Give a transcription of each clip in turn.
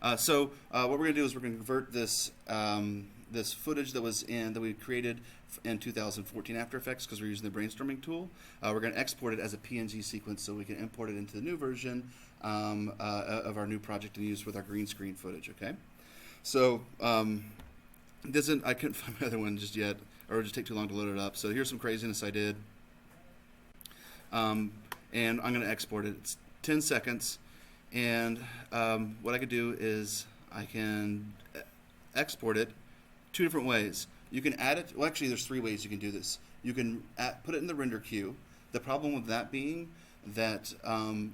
What we're going to do is we're going to convert this footage that we created in 2014 After Effects because we're using the brainstorming tool. We're going to export it as a PNG sequence so we can import it into the new version of our new project and use with our green screen footage. Okay. So I couldn't find my other one just yet, or it would just take too long to load it up. So here's some craziness I did, and I'm going to export it. It's 10 seconds. And what I could do is I can export it two different ways. You can add it. Well, actually, there's three ways you can do this. You can put it in the render queue. The problem with that being that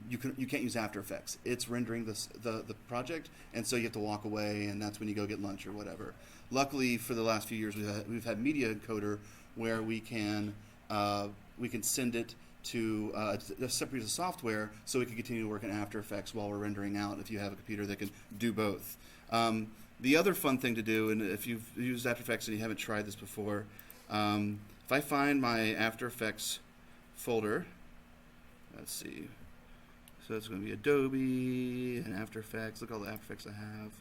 you can't use After Effects. It's rendering the project, and so you have to walk away, and that's when you go get lunch or whatever. Luckily, for the last few years, we've had Media Encoder where we can send it to a separate piece of software so we can continue to work in After Effects while we're rendering out if you have a computer that can do both. The other fun thing to do, and if you've used After Effects and you haven't tried this before, if I find my After Effects folder, let's see, so it's going to be Adobe and After Effects. Look at all the After Effects I have.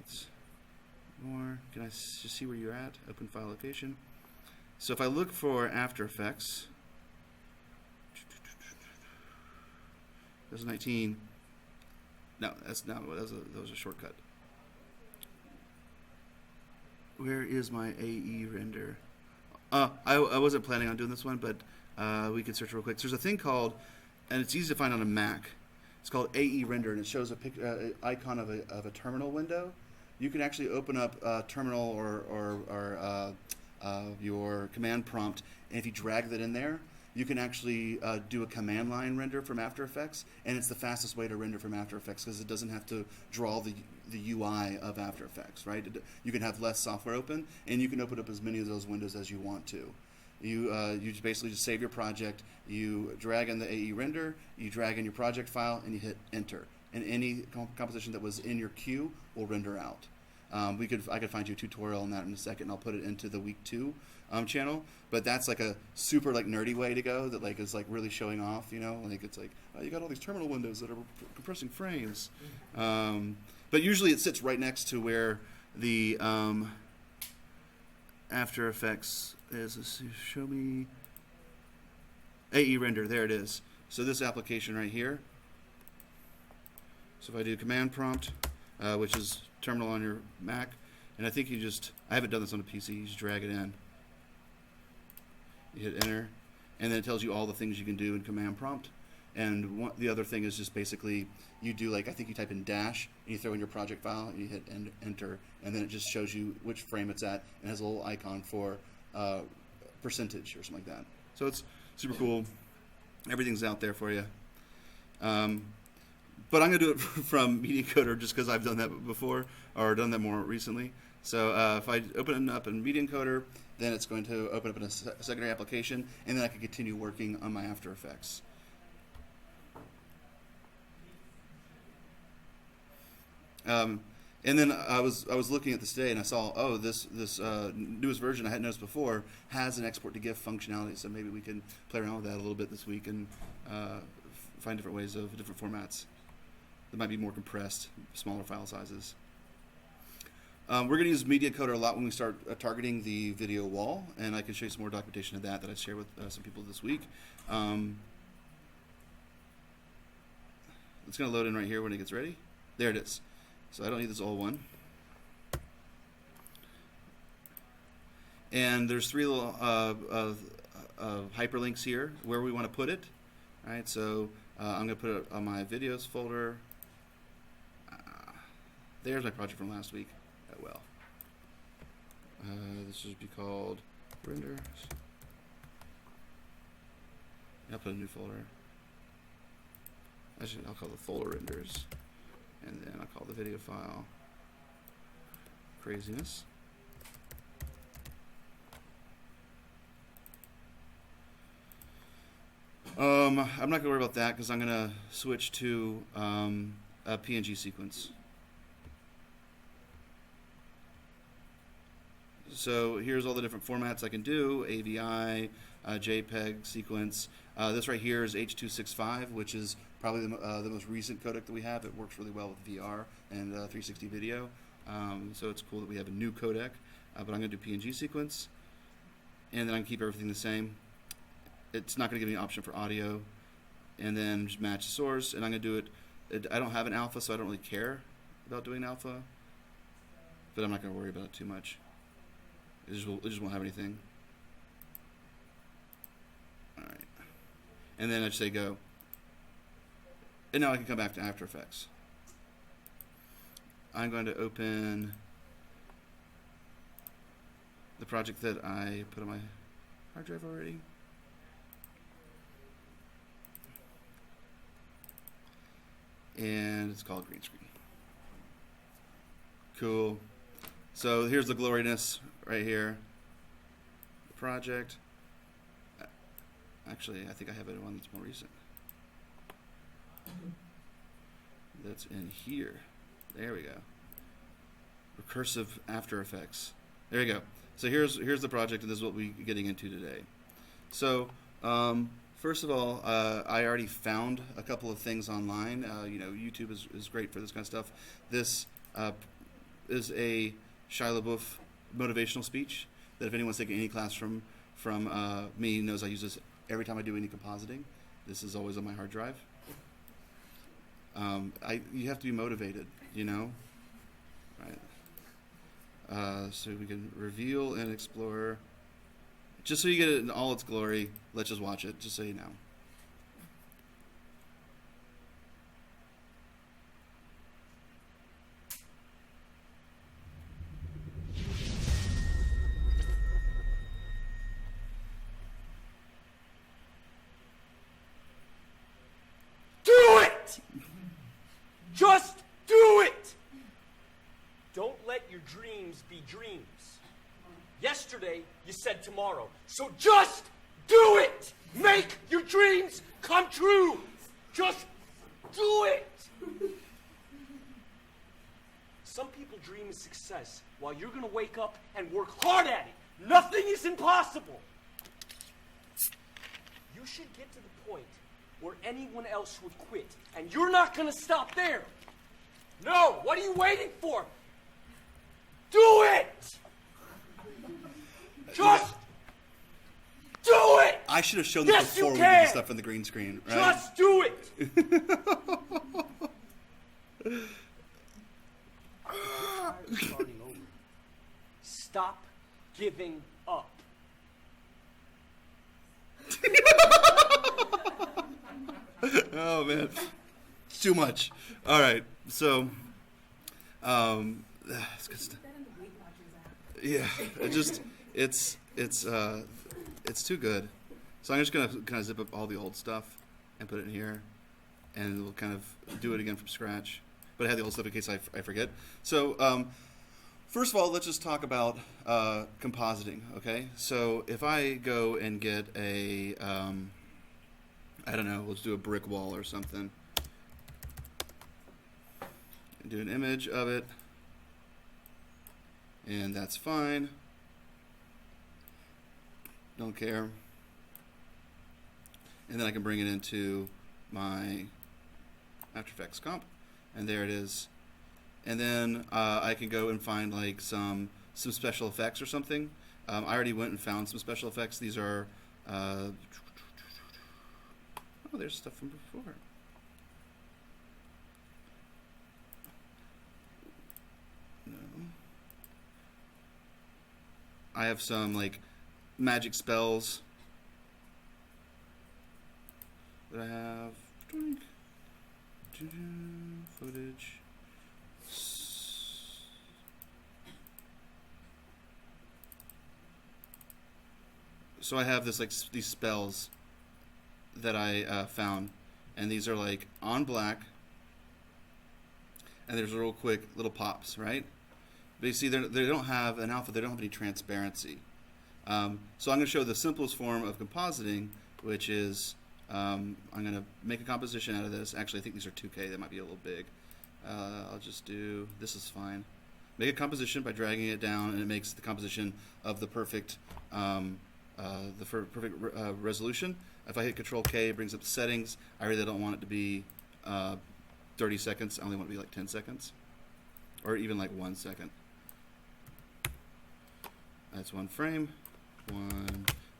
It's more. Can I just see where you're at? Open file location. So if I look for After Effects, 2019. No, that's not. That was a shortcut. Where is my AE render? I wasn't planning on doing this one, but we can search real quick. So there's a thing called, and it's easy to find on a Mac. It's called AE render, and it shows a icon of a terminal window. You can actually open up terminal or your command prompt, and if you drag that in there, you can actually do a command line render from After Effects, and it's the fastest way to render from After Effects because it doesn't have to draw the UI of After Effects, right? You can have less software open, and you can open up as many of those windows as you want to. You just basically just save your project, you drag in the AE render, you drag in your project file, and you hit enter. And any composition that was in your queue will render out. I could find you a tutorial on that in a second, and I'll put it into the week 2 channel. But that's like a super nerdy way to go that is really showing off. It's like, oh, you got all these terminal windows that are compressing frames. But usually it sits right next to where the After Effects is. Let's see, show me AE render. There it is. So this application right here. So if I do command prompt, which is terminal on your Mac, and I think I haven't done this on a PC, you just drag it in. You hit enter, and then it tells you all the things you can do in command prompt. And the other thing is just basically you do I think you type in dash, and you throw in your project file, and you hit enter, and then it just shows you which frame it's at, and has a little icon for percentage or something like that. So it's super cool. Everything's out there for you. But I'm going to do it from Media Encoder just because I've done that before, or done that more recently. So if I open it up in Media Encoder, then it's going to open up in a secondary application, and then I can continue working on my After Effects. And then I was looking at this today, and I saw, oh, this newest version I hadn't noticed before has an export to GIF functionality. So maybe we can play around with that a little bit this week and find different ways of different formats that might be more compressed, smaller file sizes. We're going to use Media Encoder a lot when we start targeting the video wall, and I can show you some more documentation of that I shared with some people this week. It's going to load in right here when it gets ready. There it is. So I don't need this old one. And there's 3 little hyperlinks here where we want to put it. All right, so I'm going to put it on my videos folder. There's my project from last week. Oh, well. This should be called renders. I'll put a new folder. I'll call the folder renders. And then I'll call the video file craziness. I'm not going to worry about that because I'm going to switch to a PNG sequence. So here's all the different formats I can do: AVI, JPEG, sequence. This right here is H.265, which is probably the most recent codec that we have. It works really well with VR and 360 video. So it's cool that we have a new codec. But I'm going to do PNG sequence, and then I can keep everything the same. It's not going to give me an option for audio, and then just match the source. And I'm going to do it. I don't have an alpha, so I don't really care about doing alpha, but I'm not going to worry about it too much. It just won't have anything. All right, and then I just say go, and now I can come back to After Effects. I'm going to open the project that I put on my hard drive already. And it's called Green Screen. Cool. So here's the gloriness right here. The project. Actually, I think I have one that's more recent. That's in here. There we go. Recursive After Effects. There you go. So here's the project, and this is what we're getting into today. So first of all, I already found a couple of things online. YouTube is great for this kind of stuff. This is a Shia LaBeouf motivational speech that if anyone's taking any class from me knows I use this every time I do any compositing. This is always on my hard drive. You have to be motivated, right? So we can reveal and explore. Just so you get it in all its glory, let's just watch it, just so you know. Do it! Just do it! Don't let your dreams be dreams. Yesterday, you said tomorrow. So just do it! Make your dreams come true! Just do it! Some people dream of success while you're gonna wake up and work hard at it. Nothing is impossible. You should get to the point where anyone else would quit, and you're not gonna stop there. No, what are you waiting for? Do it! Just do it! I should have shown this Yes, before you we did the can. stuff on the green screen, right? Just do it! Starting over. Stop giving up. Oh man, it's too much. All right, so it's good stuff. Yeah, it's too good. So I'm just gonna kind of zip up all the old stuff and put it in here, and we'll kind of do it again from scratch. But I had the old stuff in case I forget. So first of all, let's just talk about compositing. Okay, so if I go and get a I don't know, let's do a brick wall or something. Do an image of it, and that's fine. Don't care. And then I can bring it into my After Effects comp, and there it is. And then I can go and find like some special effects or something. I already went and found some special effects. These are oh, there's stuff from before. No. I have some like magic spells that I have. Footage. So I have this like these spells that I found, and these are like on black, and there's real quick little pops, right? But you see, they don't have an alpha. They don't have any transparency. So I'm going to show the simplest form of compositing, which is I'm going to make a composition out of this. Actually, I think these are 2K. They might be a little big. I'll just do, this is fine. make a composition by dragging it down, and it makes the composition of the perfect resolution. If I hit Control K, it brings up the settings. I really don't want it to be 30 seconds. I only want it to be like 10 seconds, or even like 1 second. That's 1 frame.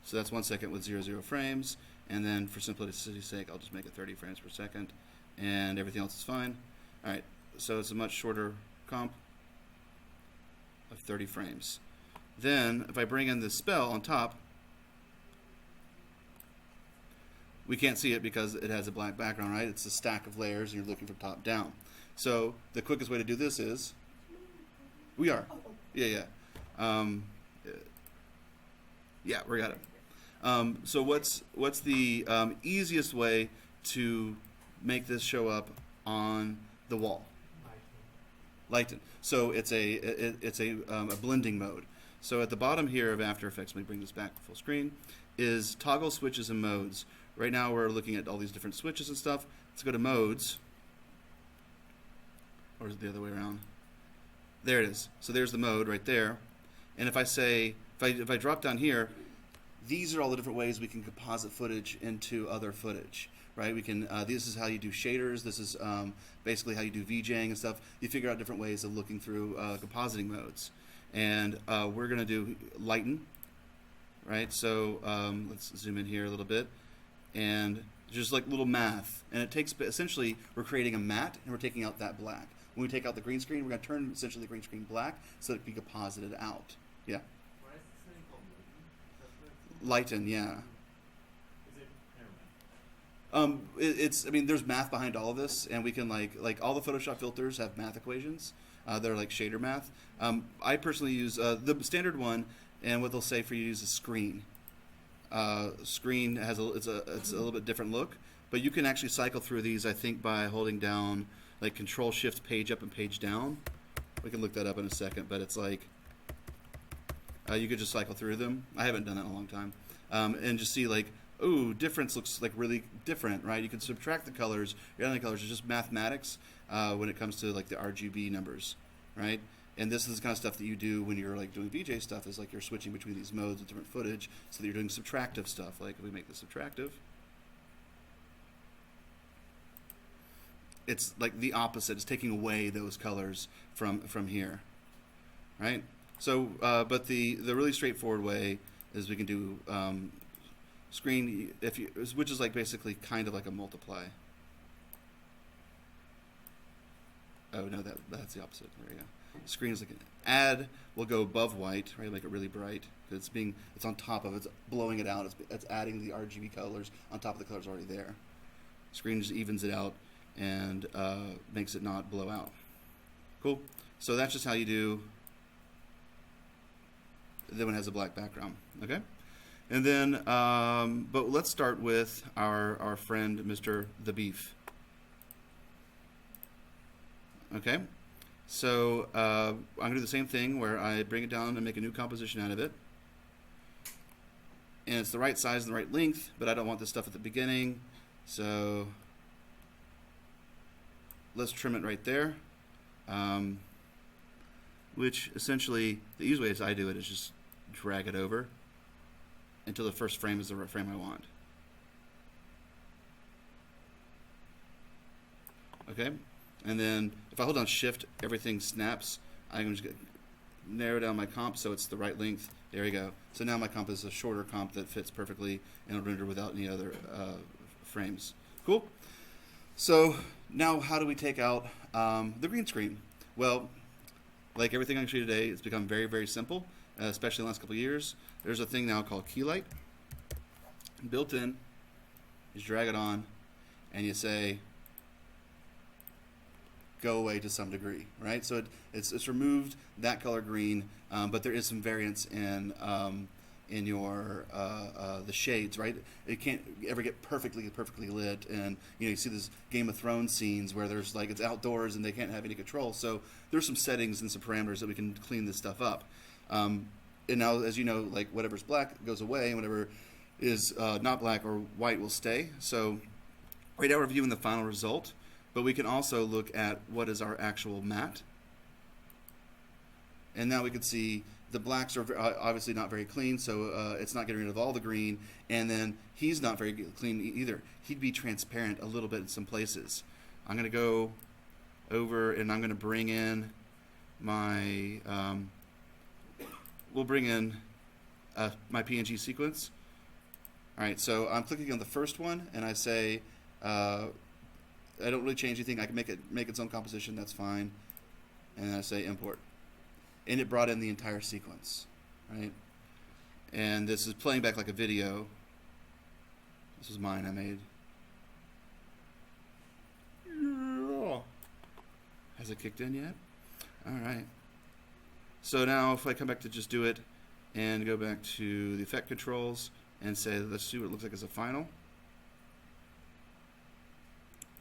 So that's 1 second with 0 frames. And then for simplicity's sake, I'll just make it 30 frames per second, and everything else is fine. All right, so it's a much shorter comp of 30 frames. Then if I bring in the spell on top, we can't see it because it has a black background, right? It's a stack of layers, and you're looking from top down. So the quickest way to do this is, we got it. So what's the easiest way to make this show up on the wall? Lighten. So it's a blending mode. So at the bottom here of After Effects, let me bring this back to full screen, is toggle switches and modes. Right now we're looking at all these different switches and stuff. Let's go to modes. Or is it the other way around? There it is. So there's the mode right there. And if I say, if I drop down here, these are all the different ways we can composite footage into other footage, right? We can. This is how you do shaders. This is basically how you do VJing and stuff. You figure out different ways of looking through compositing modes. And we're going to do lighten, right? So let's zoom in here a little bit. And just like little math. And it takes, essentially, we're creating a matte, and we're taking out that black. When we take out the green screen, we're going to turn essentially the green screen black so that it can be composited out. Yeah. Why is this thing called lighten? Lighten, yeah. Is it? Never mind. It's. I mean, there's math behind all of this, and we can like all the Photoshop filters have math equations. They're like shader math. I personally use the standard one, and what they'll say for you to use is screen. Screen has it's a little bit different look, but you can actually cycle through these. I think by holding down like Control Shift page up and page down. We can look that up in a second, but it's like you could just cycle through them. I haven't done that in a long time, and just see like, ooh, difference looks like really different, right? You can subtract the colors. Your other colors are just mathematics when it comes to like the RGB numbers, right? And this is the kind of stuff that you do when you're like doing VJ stuff, is like you're switching between these modes with different footage, so that you're doing subtractive stuff. Like if we make this subtractive, it's like the opposite. It's taking away those colors from here, right? So, but the really straightforward way is we can do screen, which is like basically kind of like a multiply. Oh no, that's the opposite. There we go. Screen is like an add. Will go above white, right? Make it really bright. It's on top of it. It's blowing it out. It's adding the RGB colors on top of the colors already there. Screen just evens it out and makes it not blow out. Cool. So that's just how you do. That one has a black background. Okay. And then, but let's start with our friend Mr. The Beef. Okay. So I'm going to do the same thing where I bring it down and make a new composition out of it. And it's the right size and the right length, but I don't want this stuff at the beginning. So let's trim it right there. Which essentially, the easy way as I do it is just drag it over until the first frame is the frame I want. Okay? And then if I hold down Shift, everything snaps. I can just narrow down my comp so it's the right length. There you go. So now my comp is a shorter comp that fits perfectly and will render without any other frames. Cool? So now how do we take out the green screen? Well, like everything I show you today, it's become very, very simple, especially in the last couple of years. There's a thing now called Keylight. Built in, you just drag it on, and you say, go away to some degree, right? So it's removed that color green, but there is some variance in your the shades, right? It can't ever get perfectly lit, and you see this Game of Thrones scenes where there's like it's outdoors and they can't have any control. So there's some settings and some parameters that we can clean this stuff up. And now, as you know, like whatever's black goes away, and whatever is not black or white will stay. So right now we're viewing the final result. But we can also look at what is our actual matte. And now we can see the blacks are obviously not very clean, so it's not getting rid of all the green. And then he's not very clean either. He'd be transparent a little bit in some places. I'm going to go over and I'm going to bring in my, we'll bring in my PNG sequence. All right, so I'm clicking on the first one and I say, I don't really change anything. I can make its own composition, that's fine. And I say import. And it brought in the entire sequence, right? And this is playing back like a video. This is mine I made. Yeah. Has it kicked in yet? All right. So now if I come back to just do it and go back to the effect controls and say, let's see what it looks like as a final.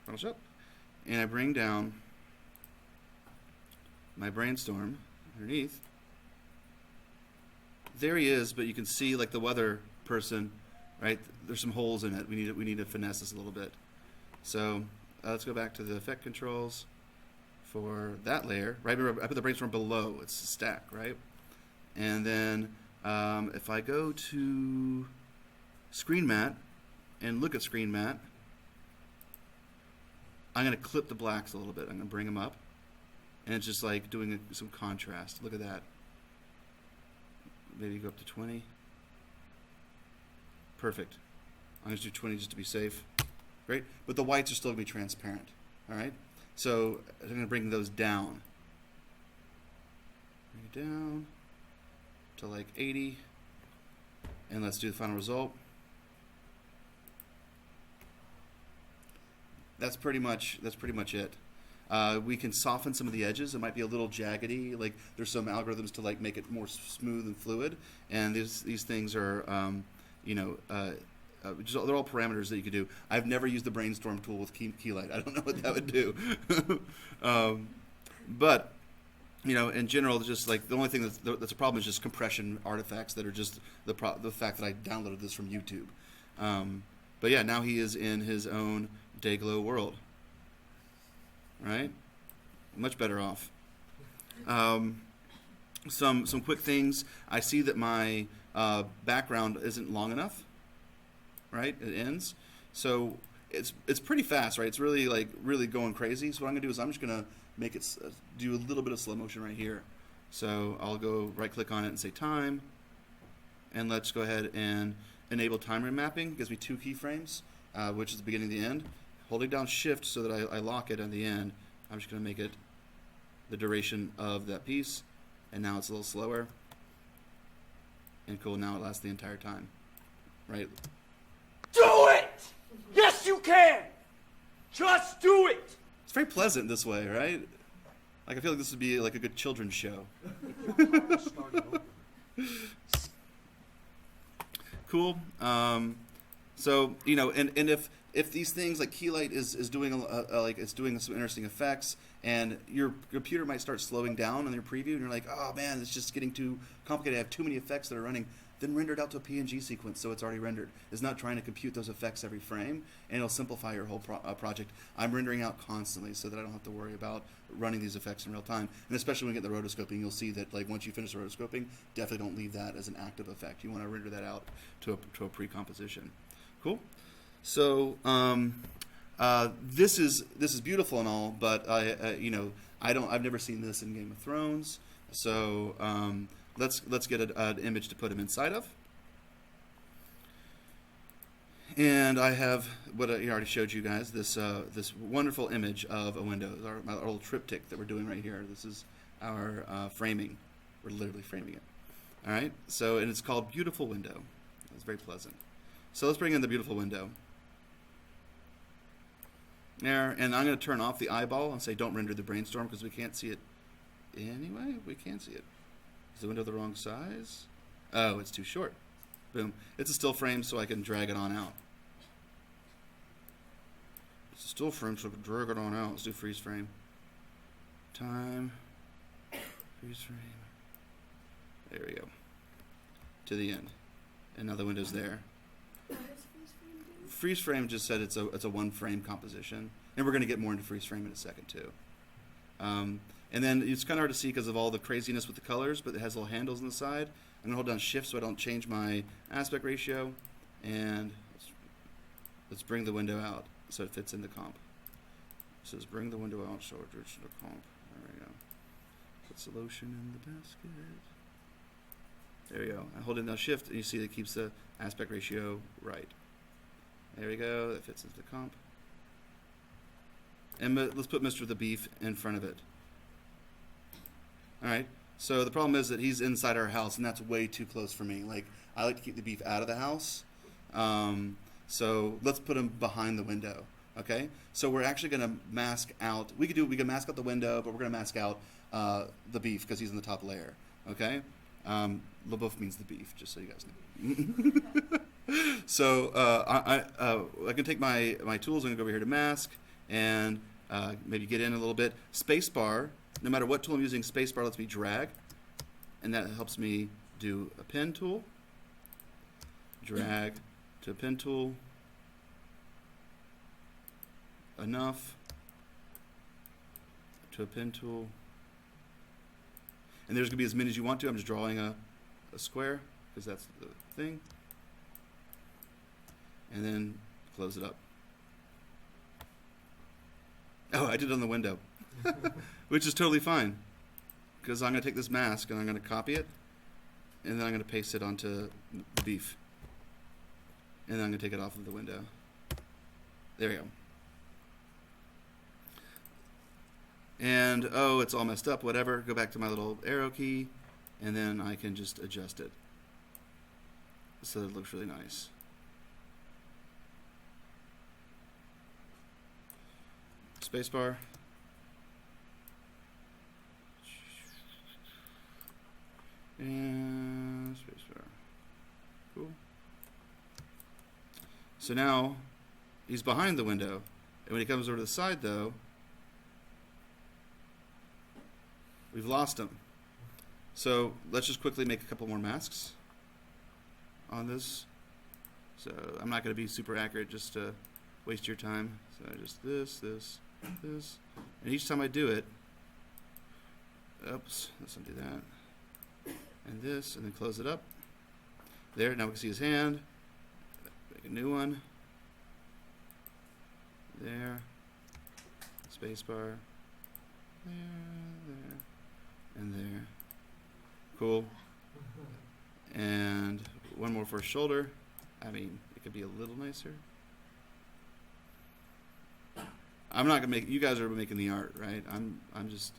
Final shot. And I bring down my brainstorm underneath. There he is, but you can see like the weather person, right? There's some holes in it. We need to finesse this a little bit. So let's go back to the effect controls for that layer. Right, remember I put the brainstorm below. It's a stack, right? And then if I go to Screen Matte and look at Screen Matte, I'm going to clip the blacks a little bit. I'm going to bring them up. And it's just like doing some contrast. Look at that. Maybe go up to 20. Perfect. I'm going to do 20 just to be safe. Great. But the whites are still going to be transparent. All right? So I'm going to bring those down. Bring it down to like 80. And let's do the final result. That's pretty much it. We can soften some of the edges. It might be a little jaggedy. Like there's some algorithms to like make it more smooth and fluid. And these things are, they're all parameters that you could do. I've never used the brainstorm tool with Keylight. I don't know what that would do. But in general, just like the only thing that's a problem is just compression artifacts that are just the fact that I downloaded this from YouTube. But yeah, now he is in his own Dayglow world. Right? Much better off. Some quick things. I see that my background isn't long enough. Right? It ends. So it's pretty fast, right? It's really going crazy. So what I'm gonna do is I'm just gonna make it do a little bit of slow motion right here. So I'll go right click on it and say time, and let's go ahead and enable time remapping. It gives me 2 keyframes, which is the beginning and the end. Holding down shift so that I lock it at the end, I'm just going to make it the duration of that piece. And now it's a little slower. And cool, now it lasts the entire time. Right? Do it! Yes, you can! Just do it! It's very pleasant this way, right? Like I feel like this would be like a good children's show. Cool. So, and if these things like Keylight is doing it's doing some interesting effects, and your computer might start slowing down on your preview, and you're like, oh man, it's just getting too complicated. I have too many effects that are running. Then render it out to a PNG sequence so it's already rendered. It's not trying to compute those effects every frame, and it'll simplify your whole project. I'm rendering out constantly so that I don't have to worry about running these effects in real time. And especially when you get the rotoscoping, you'll see that like once you finish the rotoscoping, definitely don't leave that as an active effect. You want to render that out to a pre-composition. Cool. So this is beautiful and all, but I've never seen this in Game of Thrones. So let's get an image to put him inside of. And I have what I already showed you guys, this wonderful image of a window, our little triptych that we're doing right here. This is our framing. We're literally framing it. All right. So and it's called Beautiful Window. It's very pleasant. So let's bring in the beautiful window. There, and I'm going to turn off the eyeball and say don't render the brainstorm because we can't see it anyway. We can see it. Is the window the wrong size? Oh, it's too short. Boom. It's a still frame, so I can drag it on out. It's a still frame, so I can drag it on out. Let's do freeze frame. Time. Freeze frame. There we go. To the end. And now the window's there. Freeze frame just said it's a one frame composition, and we're going to get more into freeze frame in a second too. And And then it's kind of hard to see because of all the craziness with the colors, but it has little handles on the side. I'm gonna hold down Shift so I don't change my aspect ratio, and let's bring the window out so it fits in the comp. It says bring the window out so it fits in the comp. There we go. Put the lotion in the basket. There we go. I hold in down Shift, and you see that it keeps the aspect ratio right. There we go. That fits into the comp. And let's put Mr. the Beef in front of it. All right. So the problem is that he's inside our house, and that's way too close for me. Like, I like to keep the beef out of the house. So let's put him behind the window. Okay. So we're actually going to mask out. We can mask out the window, but we're going to mask out the beef because he's in the top layer. Okay. LaBeouf means the beef, just so you guys know. So I can take my tools. I'm going to go over here to mask and maybe get in a little bit. Spacebar. No matter what tool I'm using, spacebar lets me drag, and that helps me do a pen tool. Drag to a pen tool. Enough to a pen tool. And there's going to be as many as you want to. I'm just drawing a square because that's the thing. And then close it up. Oh, I did it on the window. Which is totally fine, because I'm going to take this mask and I'm going to copy it, and then I'm going to paste it onto the beef, and then I'm going to take it off of the window. There we go. And, oh, it's all messed up, whatever. Go back to my little arrow key, and then I can just adjust it so that it looks really nice. Spacebar. And spacebar. Cool. So now he's behind the window, and when he comes over to the side, though, we've lost him. So let's just quickly make a couple more masks on this. So I'm not going to be super accurate just to waste your time. So just this, and each time I do it, oops, let's undo that. And this, and then close it up. There, now we can see his hand. Make a new one. There. Spacebar. There, and there. Cool. And one more for his shoulder. I mean, it could be a little nicer. I'm not gonna make. You guys are making the art, right? I'm just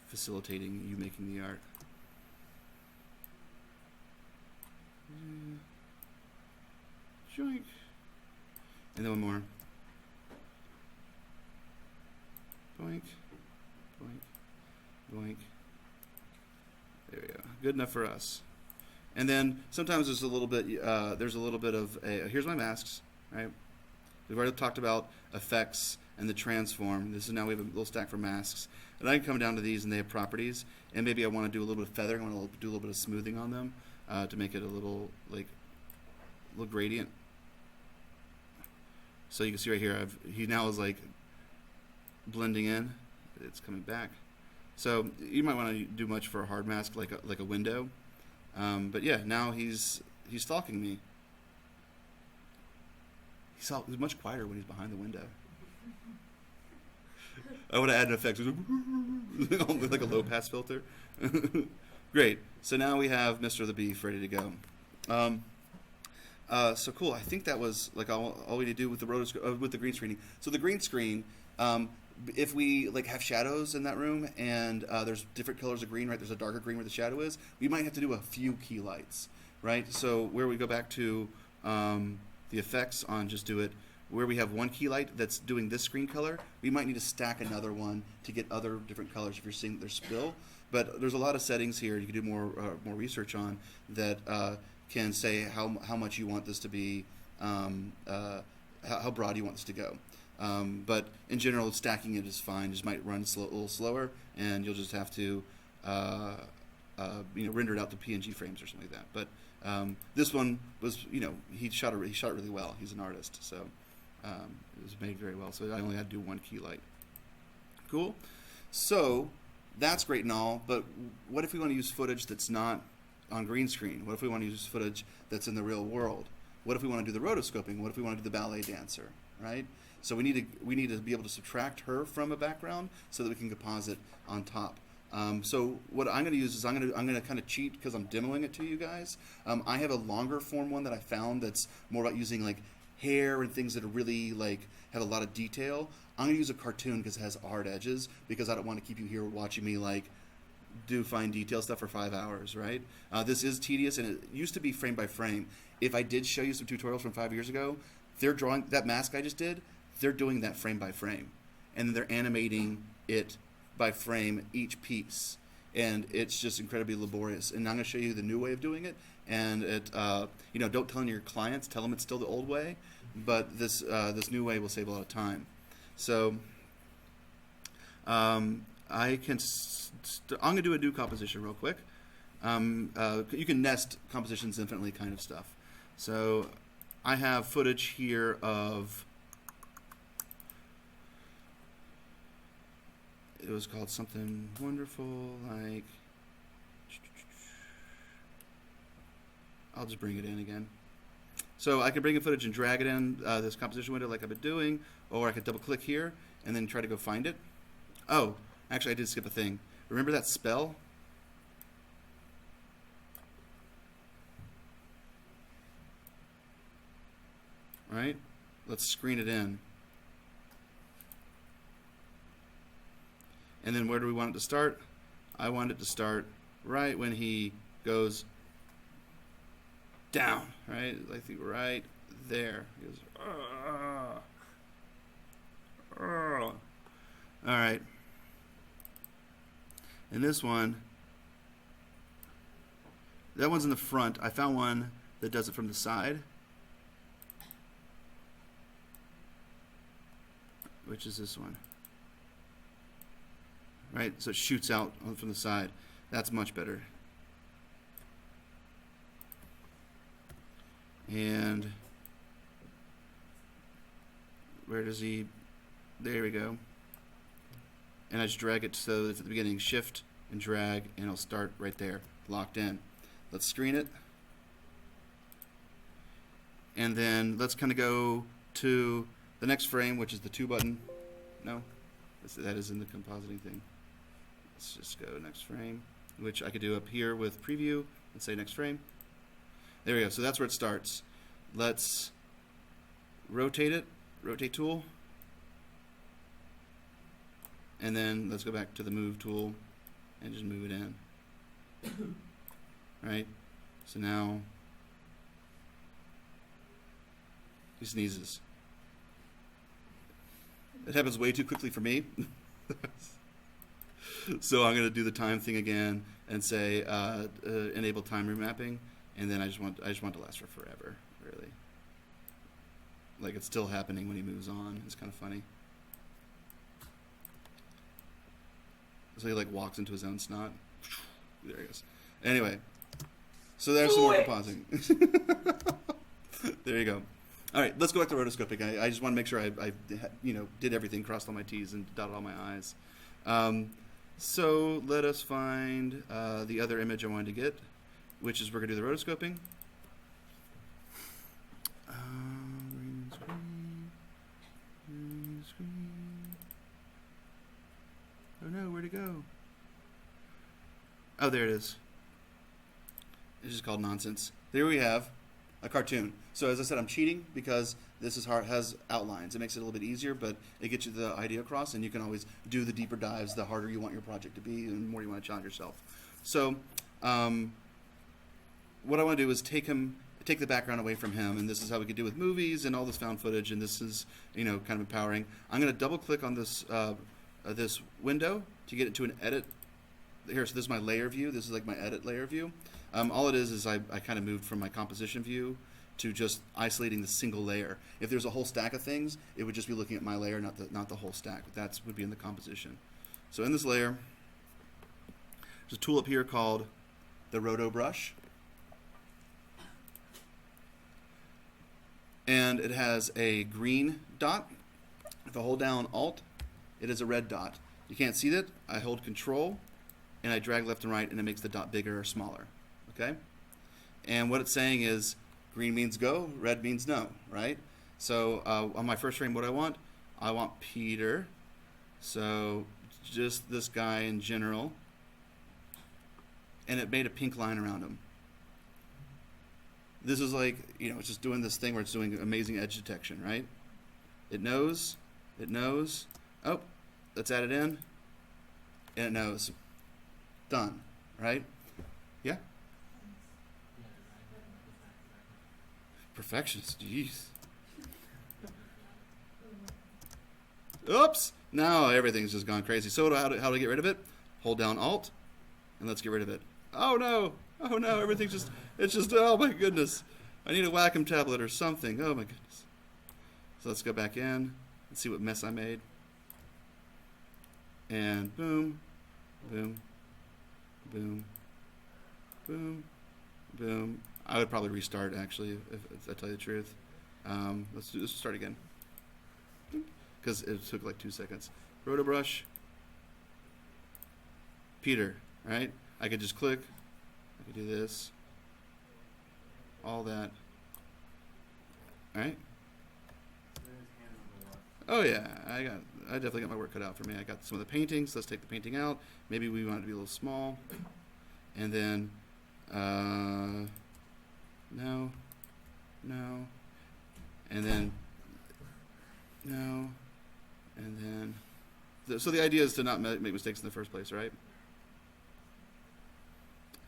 facilitating you making the art. Joink. And then one more. Boink. Boink. Boink. There we go. Good enough for us. And then sometimes there's a little bit. Of a. Here's my masks. Right. We've already talked about effects and the transform. This is now we have a little stack for masks. And I can come down to these and they have properties. And maybe I want to do a little bit of feathering. I want to do a little bit of smoothing on them to make it a little gradient. So you can see right here, he now is like blending in. It's coming back. So you might want to do much for a hard mask like a window. But yeah, now he's stalking me. He's much quieter when he's behind the window. I want to add an effect, like a low pass filter. Great. So now we have Mr. the Beef ready to go. So cool. I think that was like all we need to do with the green screening. So the green screen, if we like have shadows in that room and there's different colors of green, right? There's a darker green where the shadow is. We might have to do a few key lights, right? So where we go back to the effects on just do it. Where we have one key light that's doing this screen color, we might need to stack another one to get other different colors if you're seeing there's spill. But there's a lot of settings here you can do more research on that can say how much you want this to be, how broad you want this to go. But in general, stacking it is fine. Just might run a little slower, and you'll just have to render it out to PNG frames or something like that. But this one was, he shot it really well. He's an artist, so it was made very well. So I only had to do one key light. Cool. So that's great and all, but what if we want to use footage that's not on green screen? What if we want to use footage that's in the real world? What if we want to do the rotoscoping? What if we want to do the ballet dancer, right? So we need to be able to subtract her from a background so that we can composite on top. So what I'm going to use is I'm going to kind of cheat because I'm demoing it to you guys. I have a longer form one that I found that's more about using like hair and things that are really like have a lot of detail. I'm going to use a cartoon because it has hard edges because I don't want to keep you here watching me like do fine detail stuff for 5 hours, right? This is tedious, and it used to be frame by frame. If I did show you some tutorials from 5 years ago, they're drawing that mask I just did. They're doing that frame by frame, and then they're animating it by frame each piece, and it's just incredibly laborious. And I'm going to show you the new way of doing it. And it, don't tell any of your clients. Tell them it's still the old way, but this new way will save a lot of time. So I can. I'm going to do a new composition real quick. You can nest compositions infinitely, kind of stuff. So I have footage here of. It was called something wonderful, like. I'll just bring it in again. So I can bring in footage and drag it in this composition window like I've been doing, or I could double click here and then try to go find it. Oh, actually I did skip a thing. Remember that spell? All right, let's screen it in. And then where do we want it to start? I want it to start right when he goes down, right? I think right there. He goes, all right. And this one, that one's in the front. I found one that does it from the side, which is this one. Right, so it shoots out from the side. That's much better. And where does he? There we go. And I just drag it so it's at the beginning. Shift and drag, and it'll start right there, locked in. Let's screen it. And then let's kind of go to the next frame, which is the 2 button. No, that is in the compositing thing. Let's just go next frame, which I could do up here with preview and say next frame. There we go. So that's where it starts. Let's rotate it, rotate tool. And then let's go back to the move tool and just move it in. Right? So now he sneezes. It happens way too quickly for me. So I'm going to do the time thing again and say enable time remapping, and then I just want to last for forever, really. Like it's still happening when he moves on. It's kind of funny. So he like walks into his own snot. There he goes. Anyway, so there's some more compositing. There you go. All right, let's go back to rotoscoping. I just want to make sure I did everything, crossed all my T's and dotted all my I's. So let us find the other image I wanted to get, which is we're going to do the rotoscoping. Green screen. Oh no, where'd it go? Oh, there it is. It's just called nonsense. There we have a cartoon. So as I said, I'm cheating because this is hard, has outlines. It makes it a little bit easier, but it gets you the idea across, and you can always do the deeper dives the harder you want your project to be and the more you want to challenge yourself. So what I want to do is take the background away from him, and this is how we could do with movies and all this found footage, and this is kind of empowering. I'm going to double click on this this window to get it to an edit. Here, so this is my layer view. This is like my edit layer view. All it is I kind of moved from my composition view to just isolating the single layer. If there's a whole stack of things, it would just be looking at my layer, not the whole stack. That would be in the composition. So in this layer, there's a tool up here called the Roto Brush. And it has a green dot. If I hold down Alt, it is a red dot. You can't see that. I hold control and I drag left and right and it makes the dot bigger or smaller. Okay? And what it's saying is green means go, red means no, right? So on my first frame, what I want Peter. So just this guy in general. And it made a pink line around him. This is like, it's just doing this thing where it's doing amazing edge detection, right? It knows. Oh, let's add it in. And it knows. Done, right? Yeah? Perfectionist, jeez. Oops! Now everything's just gone crazy. So how to get rid of it? Hold down Alt, and let's get rid of it. Oh no! Oh no! Everything's oh my goodness! I need a Wacom tablet or something. Oh my goodness! So let's go back in and see what mess I made. And boom, boom, boom, boom, boom. I would probably restart actually if I tell you the truth. Let's start again because it took like 2 seconds. Roto brush. Peter, right? I could just click. I could do this. All that. All right. Oh yeah, I definitely got my work cut out for me. I got some of the paintings. Let's take the painting out. Maybe we want it to be a little small. And then, no, and then, no, and then. So the idea is to not make mistakes in the first place, right?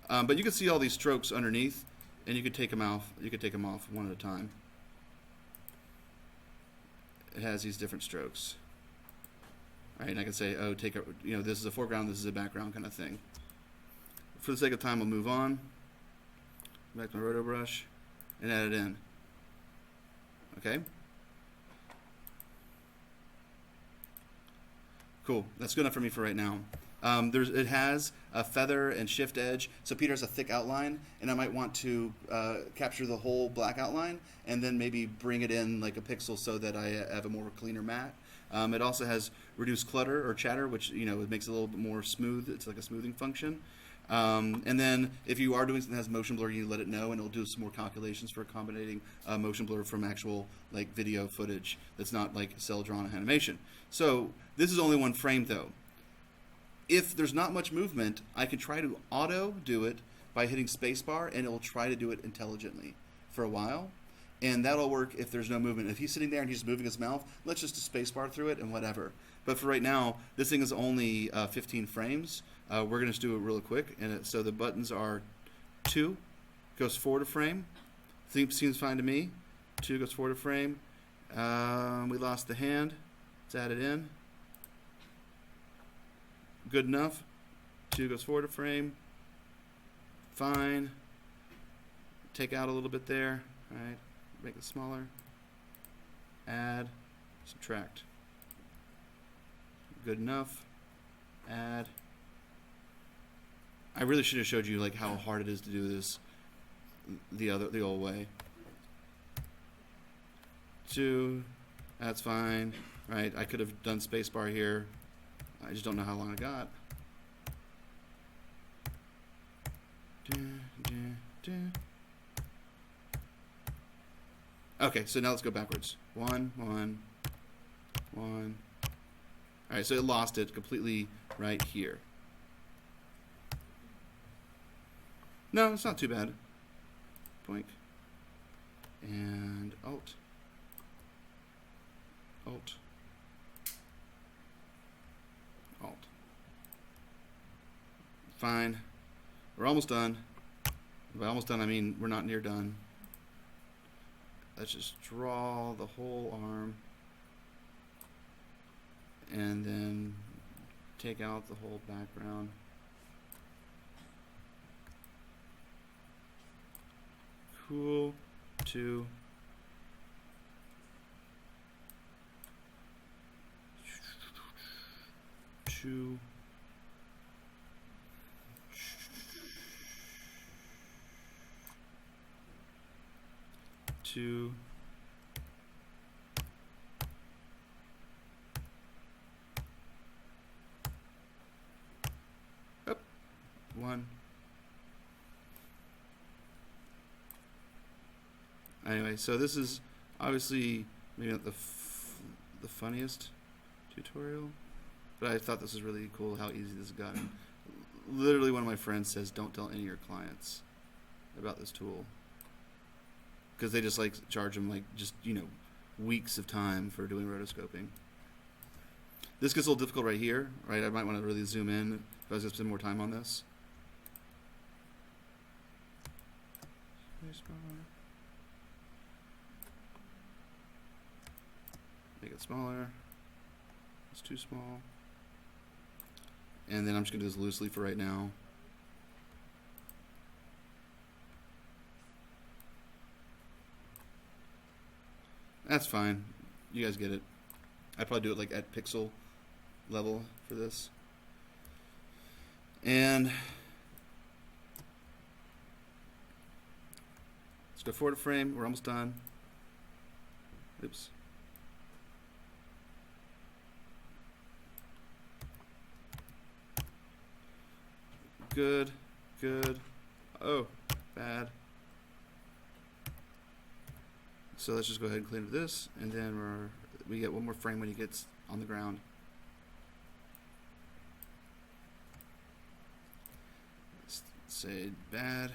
But you can see all these strokes underneath, and you could take them off. You could take them off one at a time. It has these different strokes. All right, and I can say, oh, this is a foreground, this is a background kind of thing. For the sake of time, I'll move on. Back to my roto brush and add it in. Okay. Cool. That's good enough for me for right now. It has a feather and shift edge, so Peter has a thick outline, and I might want to capture the whole black outline and then maybe bring it in like a pixel so that I have a more cleaner matte. It also has reduced clutter or chatter, which it makes it a little bit more smooth. It's like a smoothing function. And then if you are doing something that has motion blur, you let it know, and it'll do some more calculations for accommodating motion blur from actual like video footage that's not like cell drawn animation. So this is only one frame though. If there's not much movement, I can try to auto do it by hitting spacebar, and it will try to do it intelligently for a while. And that'll work if there's no movement. If he's sitting there and he's moving his mouth, let's just spacebar through it and whatever. But for right now, this thing is only 15 frames. We're going to just do it real quick. And so the buttons are 2, goes forward a frame. Seems fine to me. 2 goes forward a frame. We lost the hand. Let's add it in. Good enough. 2 goes forward a frame. Fine. Take out a little bit there. All right. Make it smaller. Add. Subtract. Good enough. Add. I really should have showed you like how hard it is to do this the old way. 2. That's fine. Right. I could have done spacebar here. I just don't know how long I got. Okay, so now let's go backwards. 1, 1, 1. All right, so it lost it completely right here. No, it's not too bad. Boink. And Alt. Alt. Alt. Fine. We're almost done. By almost done, I mean we're not near done. Let's just draw the whole arm. And then take out the whole background. Cool. 2. Two. Two. one. Anyway, so this is obviously maybe not the funniest tutorial, but I thought this was really cool how easy this has gotten. Literally, one of my friends says, "Don't tell any of your clients about this tool," because they just like charge them like just weeks of time for doing rotoscoping. This gets a little difficult right here, right? I might want to really zoom in if I was going to spend more time on this. Make it smaller. It's too small. And then I'm just going to do this loosely for right now. That's fine. You guys get it. I'd probably do it like at pixel level for this. And let's go forward a frame. We're almost done. Oops. Good, good. Oh, bad. So let's just go ahead and clean up this, and then we get one more frame when he gets on the ground. Let's say bad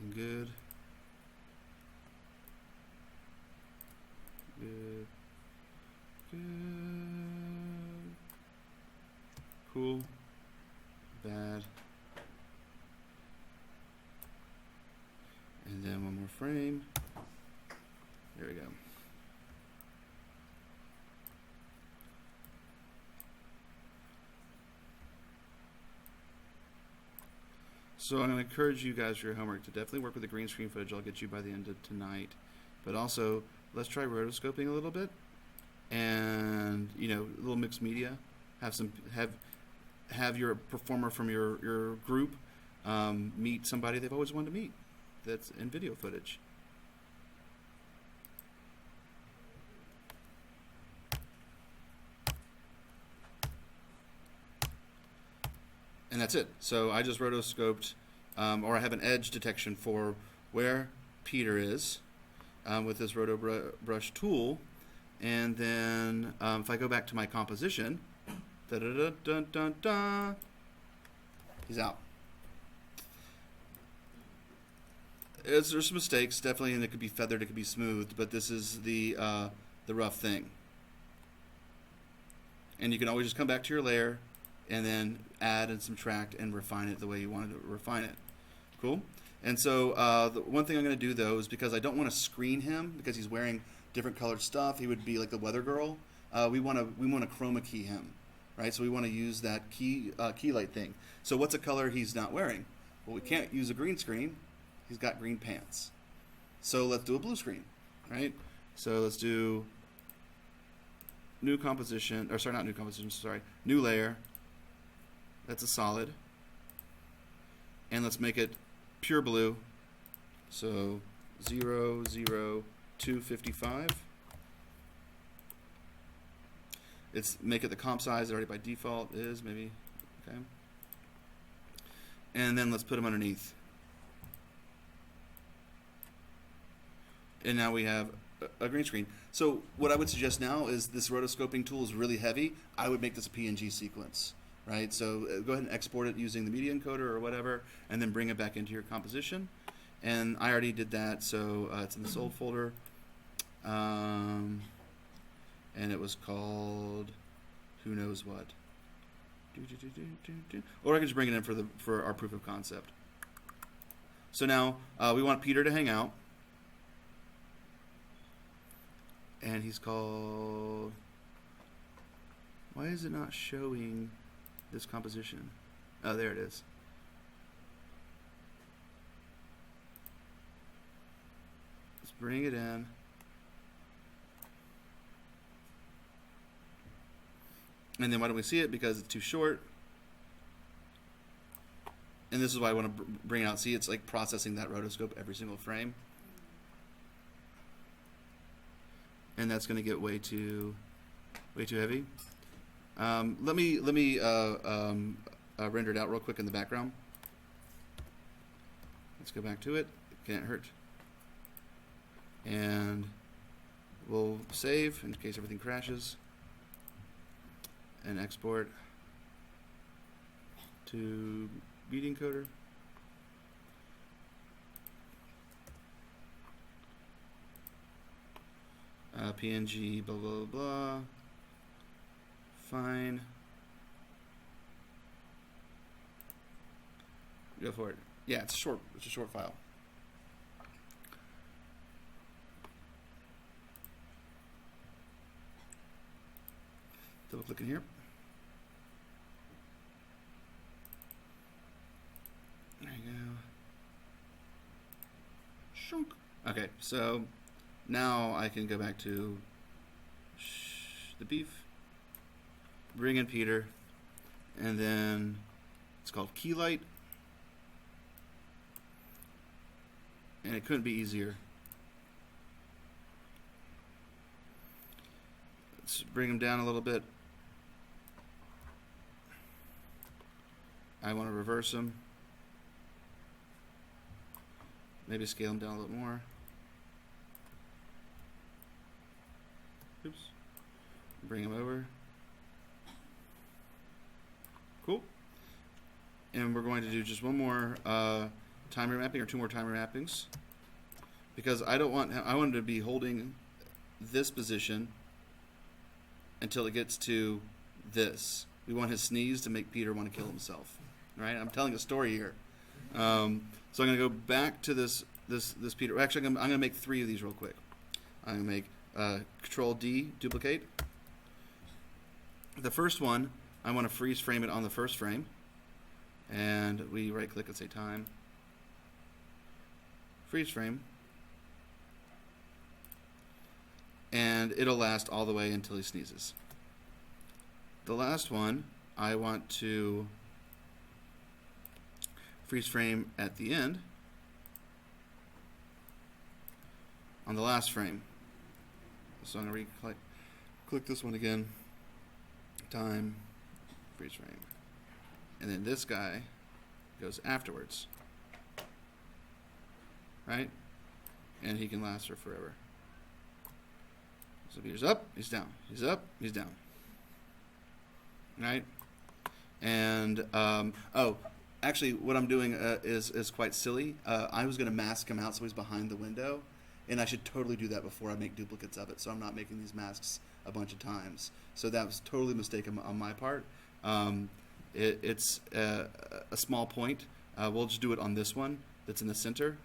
and good. Good. Good. Cool. Bad. And then one more frame. There we go. So I'm going to encourage you guys for your homework to definitely work with the green screen footage I'll get you by the end of tonight. But also, let's try rotoscoping a little bit. And, a little mixed media. Have your performer from your group meet somebody they've always wanted to meet that's in video footage. And that's it. So I just rotoscoped, or I have an edge detection for where Peter is with this roto brush tool. And then if I go back to my composition, da-da-da-dun-dun-dun, he's out. There's some mistakes, definitely, and it could be feathered, it could be smoothed, but this is the rough thing. And you can always just come back to your layer and then add and subtract and refine it the way you wanted to refine it. Cool? And so the one thing I'm going to do, though, is because I don't want to screen him because he's wearing different colored stuff. He would be like the weather girl. We want to chroma key him, right? So we want to use that key light thing. So what's a color he's not wearing? Well, we can't use a green screen. He's got green pants. So let's do a blue screen, right? So let's do new composition, or sorry, not new composition, sorry, new layer. That's a solid. And let's make it pure blue. So 0, 0, 255. It's make it the comp size already by default is maybe, okay. And then let's put them underneath. And now we have a green screen. So what I would suggest now is this rotoscoping tool is really heavy. I would make this a PNG sequence, right? So go ahead and export it using the media encoder or whatever, and then bring it back into your composition. And I already did that, so it's in this old folder. And it was called who knows what. Or I can just bring it in for our proof of concept. So now we want Peter to hang out. And he's called, why is it not showing this composition? Oh, there it is. Let's bring it in. And then why don't we see it? Because it's too short. And this is why I want to bring it out. See, it's like processing that rotoscope every single frame. And that's going to get way too heavy. Let me render it out real quick in the background. Let's go back to it. Can't hurt. And we'll save in case everything crashes. And export to media encoder. PNG, blah, blah, blah. Fine. Go for it. Yeah, it's short. It's a short file. Double click in here. There you go. Shunk. Okay, so now I can go back to the beef, bring in Peter, and then it's called Keylight. And it couldn't be easier. Let's bring him down a little bit. I want to reverse him. Maybe scale him down a little more. Oops. Bring him over. Cool. And we're going to do just one more timer mapping, or two more timer mappings, because I don't want him, I want him to be holding this position until it gets to this. We want his sneeze to make Peter want to kill himself. Right? I'm telling a story here. So I'm going to go back to this Peter. Actually, I'm going to make 3 of these real quick. I'm going to make Control D, duplicate. The first one, I want to freeze frame it on the first frame, and we right click and say time. Freeze frame, and it'll last all the way until he sneezes. The last one, I want to freeze frame at the end on the last frame. So I'm going to click this one again, time, freeze frame, and then this guy goes afterwards. Right? And he can last for forever. So Peter's up, he's down. He's up, he's down. Right? And, oh, actually what I'm doing is quite silly. I was going to mask him out so he's behind the window. And I should totally do that before I make duplicates of it, so I'm not making these masks a bunch of times. So that was totally a mistake on my part. It's a small point. We'll just do it on this one that's in the center.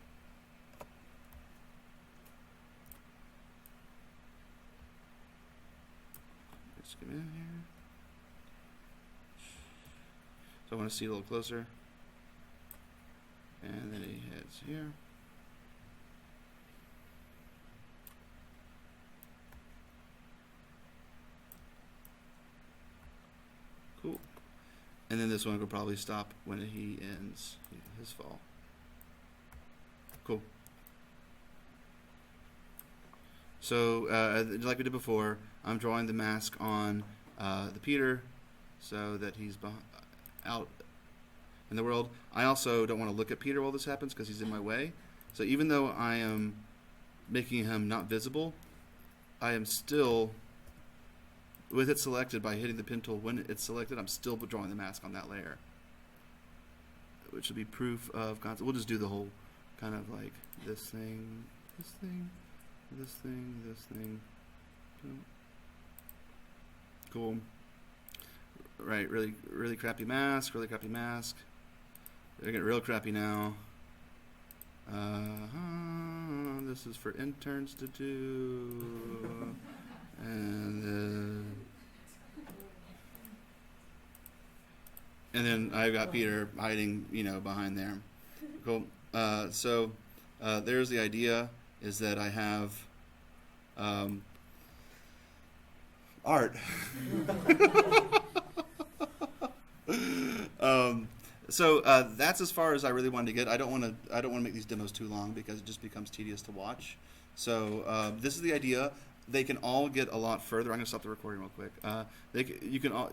Let's get in here. So I want to see a little closer. And then he heads here. Cool. And then this one will probably stop when he ends his fall. Cool. So, like we did before, I'm drawing the mask on the Peter so that he's out in the world. I also don't want to look at Peter while this happens because he's in my way. So even though I am making him not visible, I am still, with it selected by hitting the pin tool when it's selected, I'm still drawing the mask on that layer, which will be proof of concept. We'll just do the whole kind of like this thing, this thing, this thing, this thing. Cool. Right, really crappy mask, really crappy mask. They're getting real crappy now. This is for interns to do. And then I've got Peter hiding, behind there. Cool. So there's the idea, is that I have art. So that's as far as I really wanted to get. I don't want to make these demos too long because it just becomes tedious to watch. So this is the idea. they can all get a lot further. I'm gonna stop the recording real quick. You can all